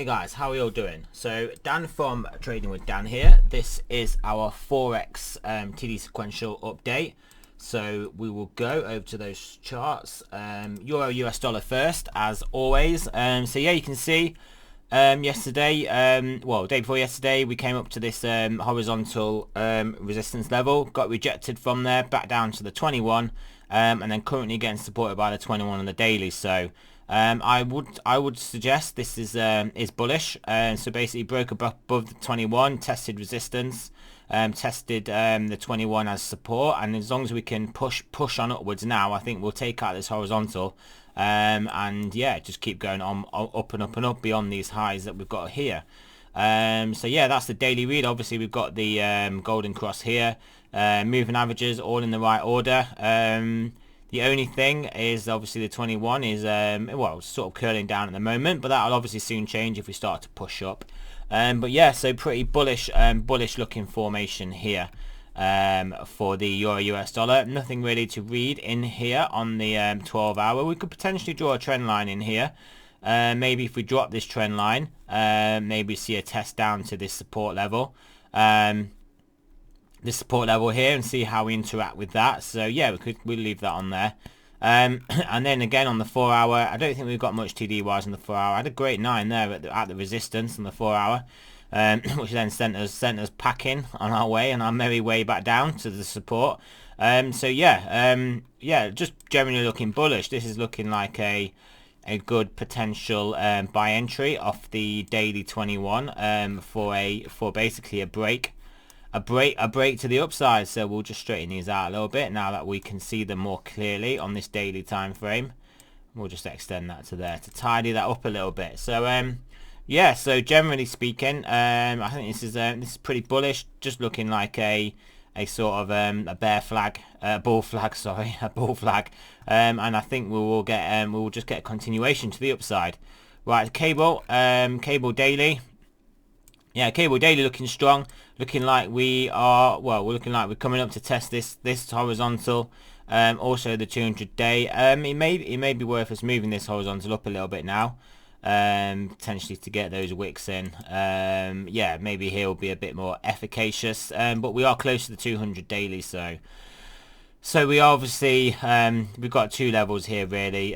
Hey guys, how are you all doing? So Dan from Trading with Dan here. This is our Forex TD Sequential update. So we will go over to those charts. Euro US dollar first, as always. So yeah, you can see yesterday, day before yesterday, we came up to this horizontal resistance level, got rejected from there, back down to the 21, and then currently getting supported by the 21 on the daily. So I would suggest this is bullish. So basically broke above the 21, tested resistance, tested the 21 as support, and as long as we can push on upwards now, I think we'll take out this horizontal, and yeah, just keep going on up and up and up beyond these highs that we've got here. So yeah, that's the daily read. Obviously we've got the golden cross here, moving averages all in the right order. The only thing is obviously the 21 is sort of curling down at the moment, but that'll obviously soon change if we start to push up. But yeah, so pretty bullish looking formation here for the Euro US dollar. Nothing really to read in here on the 12 hour. We could potentially draw a trend line in here. Maybe if we drop this trend line, maybe see a test down to this support level. This support level here, and see how we interact with that. So yeah, we'll leave that on there. And then again on the 4 hour, I don't think we've got much TD wise on the 4 hour. I had a great 9 there at the resistance on the 4 hour, which then sent us packing on our way, on our merry way back down to the support. So yeah, just generally looking bullish. This is looking like a good potential buy entry off the daily 21 for basically a break to the upside. So we'll just straighten these out a little bit now that we can see them more clearly on this daily time frame. We'll just extend that to there to tidy that up a little bit. So yeah, so generally speaking, I think this is pretty bullish, just looking like a sort of a bull flag, and I think we will just get a continuation to the upside. Right, cable daily. Yeah, cable daily looking strong, looking like we're coming up to test this horizontal. Also the 200 day. It may be worth us moving this horizontal up a little bit now, potentially to get those wicks in. Yeah, maybe here will be a bit more efficacious. But we are close to the 200 daily, so we obviously we've got two levels here really.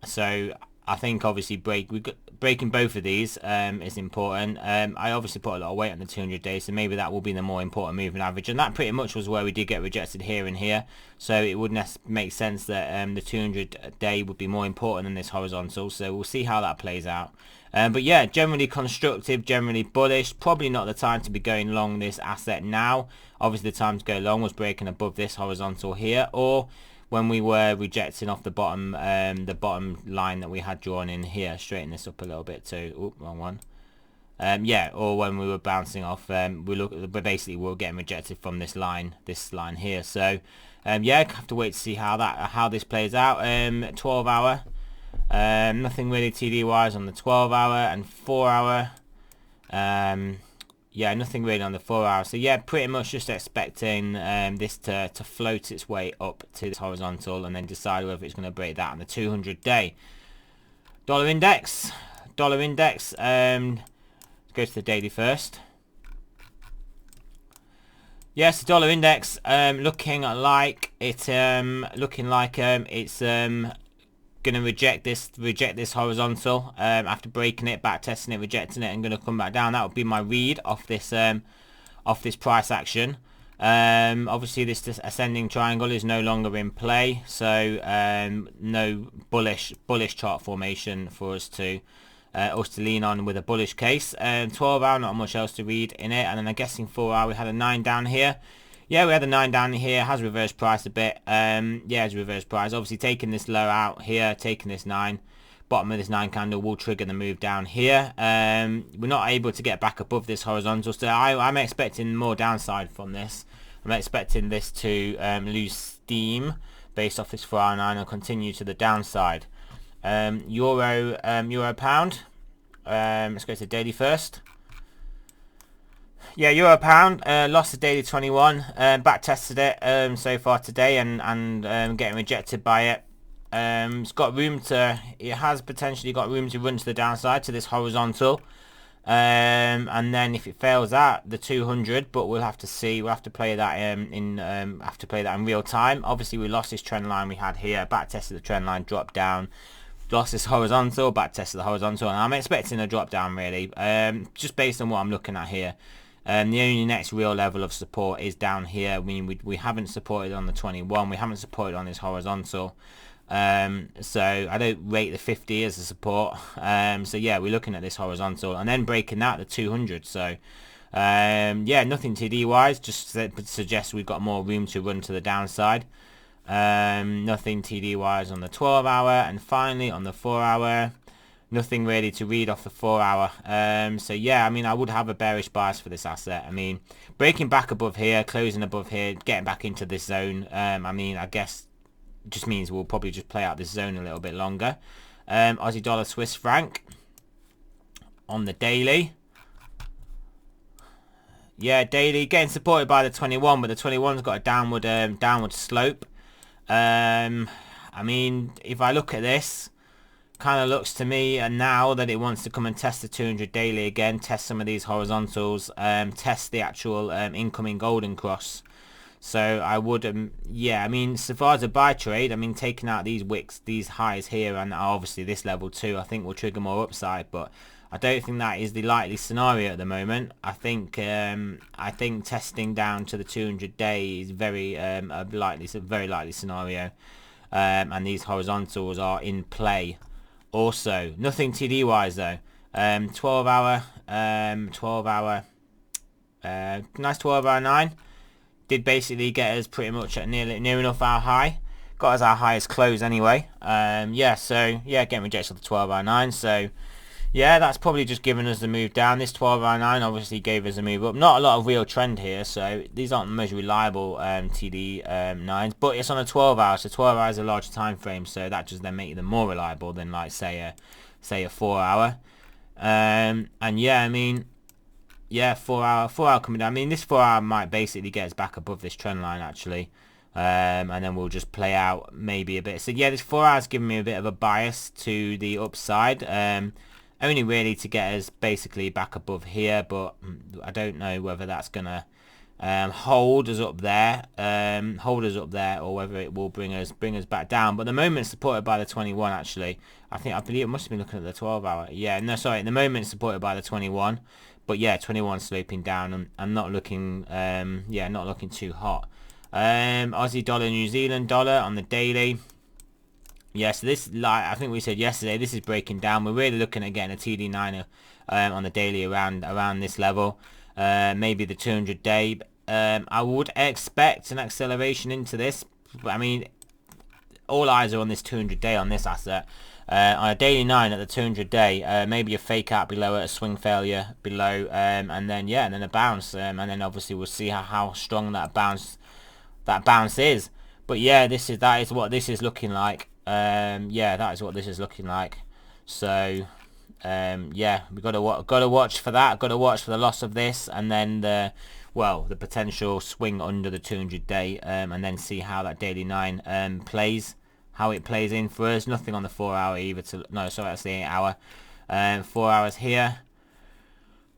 So I think obviously breaking both of these is important. I obviously put a lot of weight on the 200 days, so maybe that will be the more important moving average, and that pretty much was where we did get rejected here and here. So it would make sense that the 200 day would be more important than this horizontal. So we'll see how that plays out. But yeah, generally constructive, generally bullish. Probably not the time to be going long this asset now. Obviously the time to go long was breaking above this horizontal here, or when we were rejecting off the bottom line that we had drawn in here. Straighten this up a little bit too. Oop, wrong one. Yeah, or when we were bouncing off, but basically we were getting rejected from this line here. So yeah, have to wait to see how this plays out. 12 hour, nothing really TD wise on the 12 hour and 4 hour. Yeah, nothing really on the 4 hour. So yeah, pretty much just expecting this to float its way up to this horizontal and then decide whether it's going to break that on the 200 day. Dollar index. Let's go to the daily first. Yes, the dollar index looking like it's gonna reject this horizontal after breaking it, back testing it, rejecting it, and gonna come back down. That would be my read off this price action. Obviously this ascending triangle is no longer in play, so no bullish chart formation for us to lean on with a bullish case. 12 hour, not much else to read in it, and then I'm guessing 4 hour we had a 9 down here. Yeah, we had a 9 down here, has reversed price a bit. Yeah, it's reversed price. Obviously taking this low out here, taking this 9, bottom of this 9 candle will trigger the move down here. We're not able to get back above this horizontal, so I'm expecting more downside from this. I'm expecting this to lose steam based off this 409 and continue to the downside. Euro pound. Let's go to daily first. Yeah, euro pound lost the daily 21, back tested it so far today, and getting rejected by it. it has potentially got room to run to the downside to this horizontal. And then if it fails that, the 200, but we'll have to see. We'll have to play that in real time. Obviously, we lost this trend line we had here. Back tested the trend line, dropped down. Lost this horizontal, back tested the horizontal, and I'm expecting a drop down really. Just based on what I'm looking at here. The only next real level of support is down here. I mean, we haven't supported on the 21. We haven't supported on this horizontal. So I don't rate the 50 as a support. So yeah, we're looking at this horizontal and then breaking that the 200. So yeah, nothing TD wise, just suggests we've got more room to run to the downside. Nothing TD wise on the 12 hour, and finally on the 4 hour, nothing really to read off the 4 hour. So yeah, I mean, I would have a bearish bias for this asset. I mean, breaking back above here, closing above here, getting back into this zone, I mean, I guess just means we'll probably just play out this zone a little bit longer. Aussie dollar Swiss franc on the daily. Yeah, daily getting supported by the 21, but the 21's got a downward slope. I mean, if I look at this, kind of looks to me now that it wants to come and test the 200 daily again, test some of these horizontals, test the actual incoming golden cross. So I would, yeah, I mean, so far as a buy trade, I mean, taking out these wicks, these highs here, and obviously this level too, I think will trigger more upside, but I don't think that is the likely scenario at the moment. I think testing down to the 200 day is very a very likely scenario, and these horizontals are in play. Also, nothing TD wise though. 12 hour, nice 12 hour 9. Did basically get us pretty much at near enough our high. Got us our highest close anyway. Yeah, so yeah, getting rejected on the 12 hour 9. So yeah, that's probably just given us the move down. This 12 hour 9 obviously gave us a move up. Not a lot of real trend here, so these aren't the most reliable TD 9s, but it's on a 12 hour, so 12 hours is a large time frame, so that just then makes them more reliable than like say a 4 hour. And yeah, I mean, yeah, 4 hour coming down. I mean, this 4 hour might basically get us back above this trend line actually, and then we'll just play out maybe a bit. So yeah, this 4 hours giving me a bit of a bias to the upside. Only really to get us basically back above here, but I don't know whether that's gonna hold us up there, or whether it will bring us back down. But at the moment it's supported by the 21 actually. I believe it must have been looking at the 12 hour. Yeah, no, sorry, at the moment it's supported by the 21, but yeah, 21 sloping down and not looking yeah, not looking too hot. Aussie dollar, New Zealand dollar on the daily. Yeah, so this, like I think we said yesterday, this is breaking down. We're really looking at getting a TD9 on the daily around this level, maybe the 200 day. I would expect an acceleration into this. I mean, all eyes are on this 200 day on this asset. On a daily 9 at the 200 day, maybe a fake out below it, a swing failure below, and then yeah, and then a bounce, and then obviously we'll see how strong that bounce is. But yeah, that is what this is looking like. Yeah, that is what this is looking like. So yeah, we gotta watch for that. Gotta watch for the loss of this, and then the potential swing under the 200 day, and then see how that daily 9 plays, how it plays in for us. Nothing on the 4 hour either. No, sorry, that's the 8 hour. 4 hours here.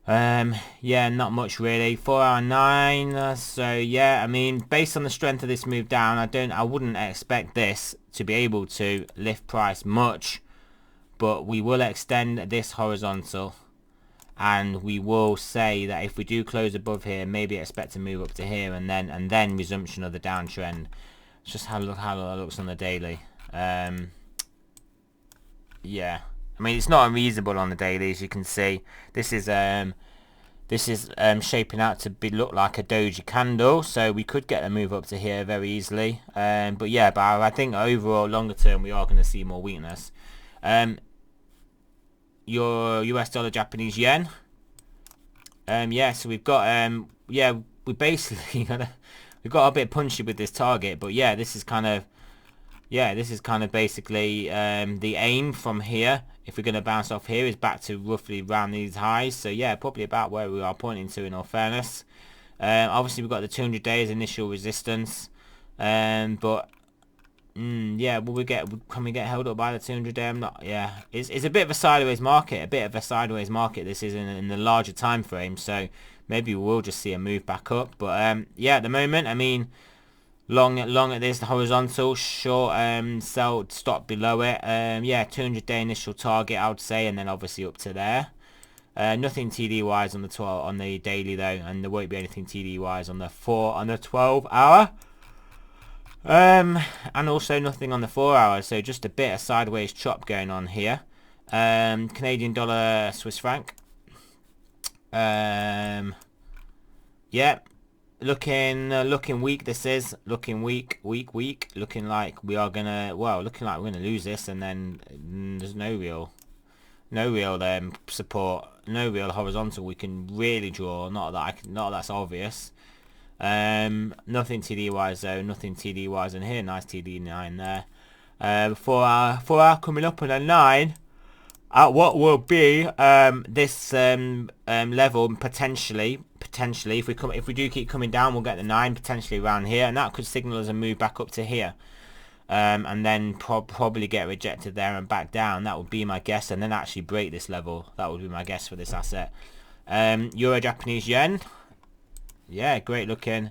Yeah, not much really. 4 hour 9. So yeah, I mean, based on the strength of this move down, I wouldn't expect this to be able to lift price much, but we will extend this horizontal, and we will say that if we do close above here, maybe expect to move up to here, and then resumption of the downtrend. It's just how that looks on the daily. Yeah, I mean, it's not unreasonable on the daily, as you can see. This is shaping out to look like a doji candle, so we could get a move up to here very easily. But yeah, I think overall longer term we are going to see more weakness. Your US dollar, Japanese yen. Yeah, so we've got yeah, we basically we got a bit punchy with this target, but yeah, this is kind of basically the aim from here. If we're going to bounce off here, is back to roughly around these highs. So yeah, probably about where we are pointing to in all fairness. Obviously we've got the 200 days initial resistance, but Yeah, can we get held up by the 200-day? I'm not. Yeah, it's a bit of a sideways market. This is in the larger time frame. So maybe we will just see a move back up. But yeah, at the moment, I mean, long at this horizontal, short sell, stop below it. Yeah, 200-day initial target, I would say, and then obviously up to there. Nothing TD wise on the daily though, and there won't be anything TD wise on the 12 hour. And also nothing on the 4 hour, so just a bit of sideways chop going on here. Canadian dollar, Swiss franc. Yeah, looking weak. This is looking weak. Looking like we are gonna, looking like we're gonna lose this, and then there's no real support, no real horizontal we can really draw. Not that's obvious. Nothing TD wise though, nothing TD wise in here. Nice TD 9 there. 4 hour coming up on a 9 at what will be this level potentially if we do keep coming down, we'll get the 9 potentially around here, and that could signal us a move back up to here. And then probably get rejected there and back down. That would be my guess, and then actually break this level. That would be my guess for this asset. Euro Japanese yen. Yeah, great looking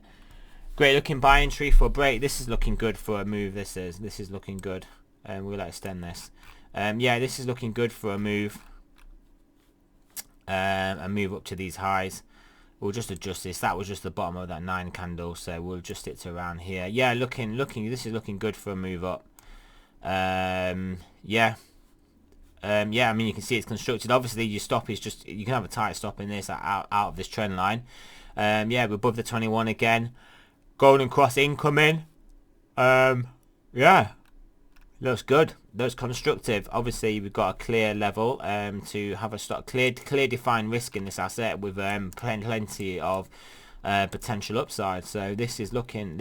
buy entry for a break. This is looking good for a move. This is looking good. We'll extend this. Yeah, this is looking good for a move. A move up to these highs. We'll just adjust this. That was just the bottom of that 9 candle, so we'll adjust it to around here. Yeah, this is looking good for a move up. Yeah. Yeah, I mean, you can see it's constructed. Obviously, your stop is just, you can have a tight stop in this out of this trend line. Yeah, we're above the 21 again. Golden cross incoming. Yeah, looks good. Looks constructive. Obviously, we've got a clear level to have a stop, clear defined risk in this asset with plenty of potential upside. So this is looking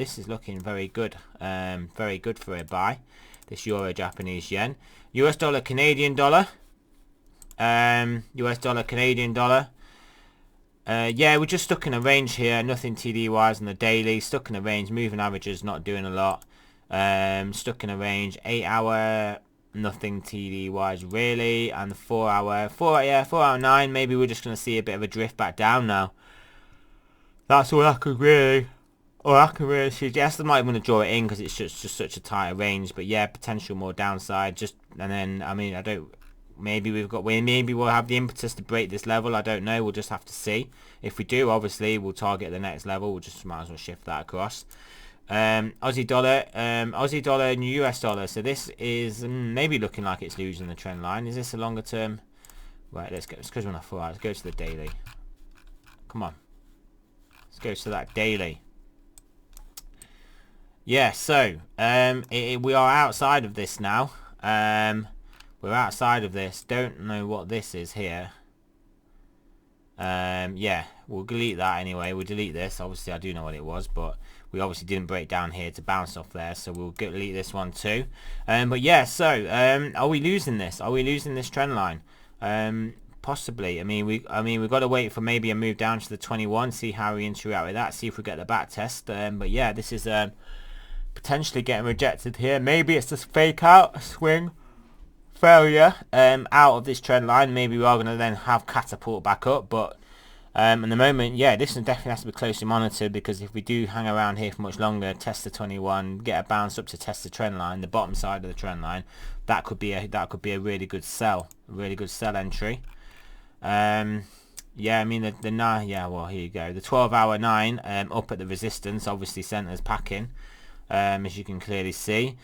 very good. Very good for a buy. This Euro Japanese yen, US dollar Canadian dollar. US dollar Canadian dollar. Yeah, we're just stuck in a range here. Nothing TD wise on the daily. Stuck in a range. Moving averages not doing a lot. Stuck in a range. 8 hour, nothing TD wise really, and the 4 hour, 4 hour 9. Maybe we're just gonna see a bit of a drift back down now. That's all I could really suggest. I'm not even gonna draw it in because it's just such a tighter range. But yeah, potential more downside. And then I mean, maybe we'll have the impetus to break this level. I don't know. We'll just have to see. If we do, obviously, we'll target the next level. We'll just might as well shift that across. Aussie dollar and US dollar. So this is maybe looking like it's losing the trend line. Is this a longer term? Right, let's go on a 4 hours. Let's go to the daily. Come on. Let's go to that daily. Yeah, so we are outside of this now. We're outside of this. Don't know what this is here. Yeah, we'll delete that anyway. We'll delete this. Obviously, I do know what it was, but we obviously didn't break down here to bounce off there, so we'll delete this one too. But yeah, so are we losing this? Are we losing this trend line? Possibly. I mean, we've got to wait for maybe a move down to the 21. See how we interact with that. See if we get the back test. But yeah, this is potentially getting rejected here. Maybe it's just fake out, a swing failure out of this trend line. Maybe we are going to then have catapult back up, but at the moment, yeah, this one definitely has to be closely monitored, because if we do hang around here for much longer, test the 21, get a bounce up to test the trend line, the bottom side of the trend line, that could be a really good sell, entry. Yeah, I mean the 9, yeah, well, here you go, the 12 hour 9 up at the resistance, obviously centers packing, as you can clearly see.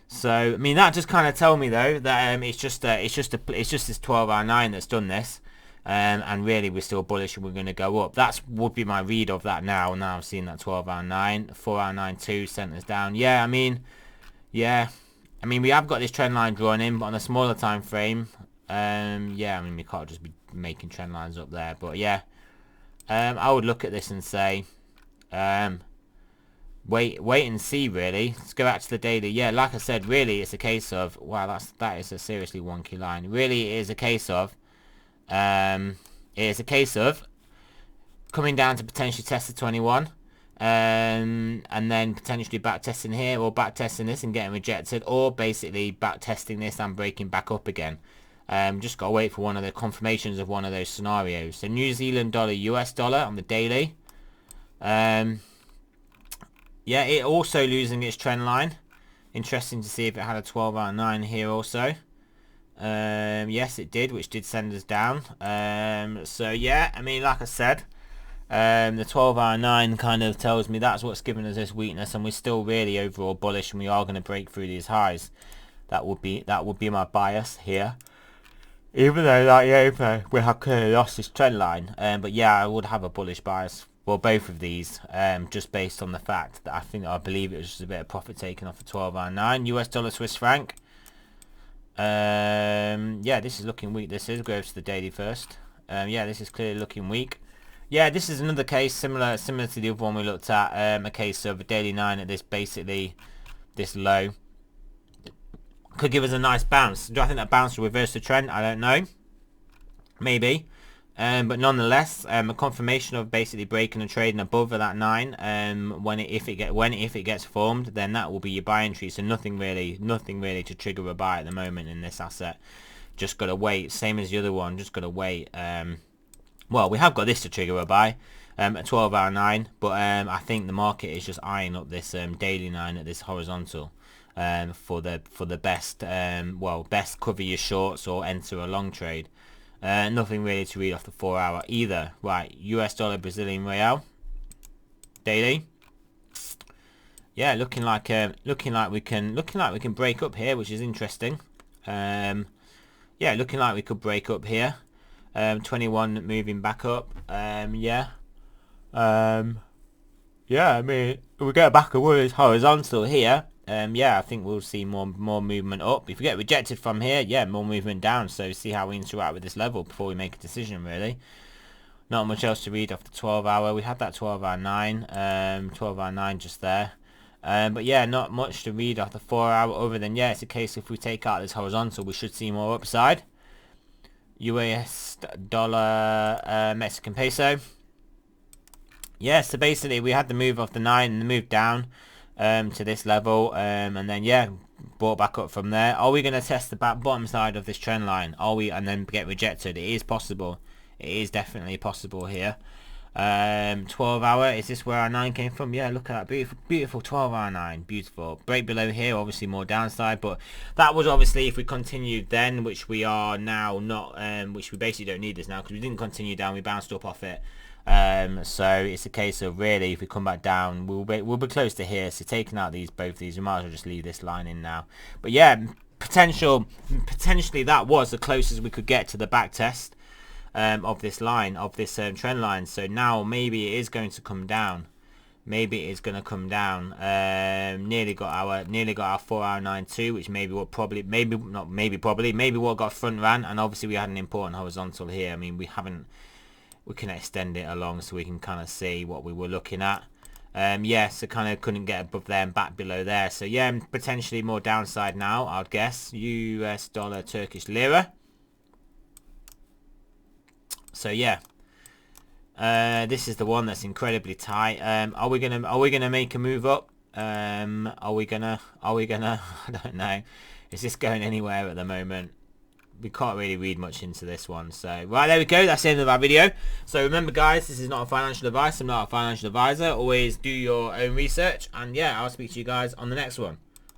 So I mean, that just kind of tell me though that it's just this 12 hour 9 that's done this, and really we're still bullish and we're going to go up. That would be my read of that now. Now I'm seeing that 12 hour 9, 4 hour 9 2 centers down. Yeah, I mean we have got this trend line drawn in, but on a smaller time frame, yeah, I mean we can't just be making trend lines up there. But yeah, I would look at this and say, wait and see, really. Let's go back to the daily. Yeah, like I said, really it's a case of, wow, that is a seriously wonky line. Really it is a case of coming down to potentially test the 21, and then potentially back testing here, or back testing this and getting rejected, or basically back testing this and breaking back up again. Just gotta wait for one of the confirmations of one of those scenarios. So New Zealand dollar, US dollar on the daily. Yeah, it also losing its trend line. Interesting to see if it had a 12-hour 9 here also. Yes, it did, which did send us down. So yeah, I mean, like I said, the 12-hour 9 kind of tells me that's what's given us this weakness, and we're still really overall bullish, and we are going to break through these highs. That would be my bias here. Even though, like, yeah, we have clearly lost this trend line, but yeah, I would have a bullish bias for both of these, just based on the fact that I believe it was just a bit of profit taken off the 12-hour 9. US dollar, Swiss franc. Yeah, this is looking weak. This is, go to the daily first. Yeah, this is clearly looking weak. Yeah, this is another case similar to the other one we looked at. A case of a daily 9 at this, basically this low. Could give us a nice bounce. Do I think that bounce will reverse the trend? I don't know. Maybe. But nonetheless, a confirmation of basically breaking and trading above that 9. If it gets formed, then that will be your buy entry. So nothing really to trigger a buy at the moment in this asset. Just gotta wait. Same as the other one. Just gotta wait. Well, we have got this to trigger a buy. A 12-hour 9, but I think the market is just eyeing up this daily 9 at this horizontal. For the best best cover your shorts or enter a long trade. Nothing really to read off the 4-hour either. Right, US dollar, Brazilian real, daily. Yeah, looking like we can break up here, which is interesting. Yeah, looking like we could break up here. 21 moving back up. Yeah. Yeah, I mean, we get back a horizontal here. Yeah, I think we'll see more movement up. If we get rejected from here, yeah, more movement down. So see how we interact with this level before we make a decision, really. Not much else to read off the 12-hour. We had that 12-hour 9, 12-hour 9 just there. But yeah, not much to read off the 4-hour other than, yeah, it's a case if we take out this horizontal, we should see more upside. US dollar, Mexican peso. Yeah, so basically we had the move off the 9 and the move down to this level, and then yeah, brought back up from there. Are we going to test the bottom side of this trend line? Are we, and then get rejected? It is possible. It is definitely possible here. 12-hour, is this where our 9 came from? Yeah, look at that beautiful 12-hour 9, beautiful. Break below here, obviously more downside, but that was obviously if we continued then, which we are now not, which we basically don't need this now because we didn't continue down, we bounced up off it. So it's a case of really if we come back down, we'll be close to here. So taking out both these, we might as well just leave this line in now. But yeah, potentially that was the closest we could get to the back test of this line, of this trend line. So now maybe it is going to come down. Maybe it is going to come down. Nearly got our 4-hour 9-2, which maybe what got front ran, and obviously we had an important horizontal here. I mean, we can extend it along so we can kind of see what we were looking at. Yeah, so kind of couldn't get above there and back below there. So yeah, potentially more downside now, I'd guess. US dollar, Turkish lira. So yeah, this is the one that's incredibly tight. Are we gonna make a move up? Are we gonna? I don't know. Is this going anywhere at the moment? We can't really read much into this one. So right, there we go. That's the end of our video. So remember, guys, this is not a financial advice. I'm not a financial advisor. Always do your own research. And yeah, I'll speak to you guys on the next one.